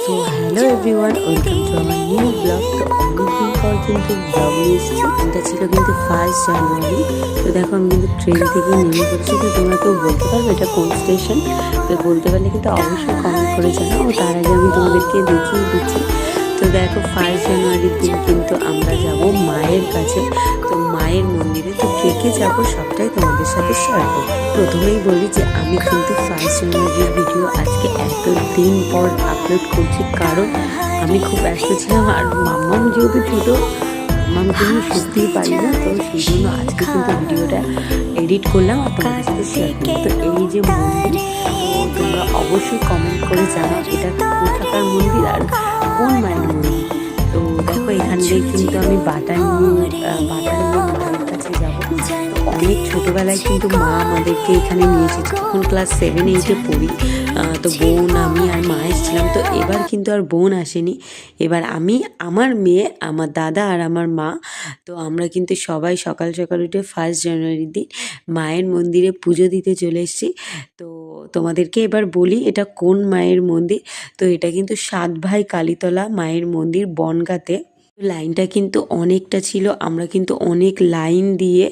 তো hello everyone, welcome to আমার new blog. তো অনেকদিন পর কিন্তু ব্লগ নিয়ে এসেছি। এটা ছিল কিন্তু 1 জানুয়ারি। তো দেখো আমি কিন্তু ট্রেন থেকে নেমে পড়ছি। তো তোমরা কেউ বলতে পারবে এটা কোন স্টেশন? তো বলতে পারলে কিন্তু অবশ্যই কমেন্ট করে জানাও। ও তার আগে আমি তোমাদেরকে দেখিয়ে দিচ্ছি। তো দেখো 1 জানুয়ারির দিন কিন্তু আমরা যাব মায়ের কাছে, তো মায়ের মন্দিরে। তো কে কে যাবো সবটাই তোমাদের সাথে শেয়ার করবো। প্রথমেই বলি যে আমি কিন্তু 1 জানুয়ারির ভিডিও আজকে এত দিন পর আপলোড করছি, কারণ আমি খুব ব্যস্ত ছিলাম। আর মাম্মাম যেহেতু ছোটো, মাম্মামকে নিয়ে শুনতেই পারি না, তো সেই জন্য আজকে কিন্তু ভিডিওটা এডিট করলাম আর তোমাদের সাথে শেয়ার করলাম। তো এই যে মন্দির, তো তোমরা অবশ্যই কমেন্ট করে জানাও এটা কোথাকার মন্দির আর কোন মায়ের মন্দির। তো দেখো এখান দিয়ে কিন্তু আমি বাটা নিয়ে মায়ের কাছে যাবো। তো অনেক ছোটোবেলায় কিন্তু মা আমাদেরকে এখানে নিয়ে এসেছে, তখন ক্লাস 7-8-এ পড়ি। তো বোন, আমি আর মা এসেছিলাম। তো এবার কিন্তু আর বোন আসেনি, এবার আমি, আমার মেয়ে, আমার দাদা আর আমার মা। তো আমরা কিন্তু সবাই সকাল সকাল উঠে 1 জানুয়ারির দিন মায়ের মন্দিরে পুজো দিতে চলে এসেছি। তো তোমাদেরকে এবার বলি এটা কোন মায়ের মন্দির। তো এটা কিন্তু 7 ভাই কালীতলা মায়ের মন্দির, বনগাঁতে। লাইনটা কিন্তু অনেকটা ছিল, আমরা কিন্তু অনেক লাইন দিয়ে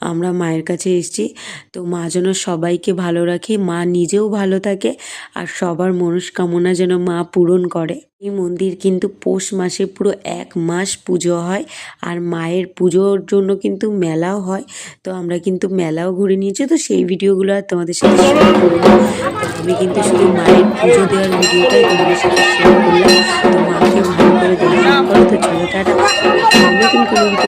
আমরা মায়ের কাছে এসেছি। তো মা যেন সবাইকে ভালো রাখে, মা নিজেও ভালো থাকে, আর সবার মনস্কামনা যেন মা পূরণ করে। এই মন্দির কিন্তু পৌষ মাসে পুরো 1 মাস পুজো হয়, আর মায়ের পুজোর জন্য কিন্তু মেলাও হয়। তো আমরা কিন্তু মেলাও ঘুরে নিয়েছি, তো সেই ভিডিওগুলো আর তোমাদের সাথে শেয়ার করবো। তো আমি কিন্তু শুধু মায়ের পুজো দেওয়ার ভিডিওটাই তোমাদের সাথে শেয়ার করলাম। তো মাকে ভালো করে দর্শন করো। তো চলো টাটা, নতুন কোনো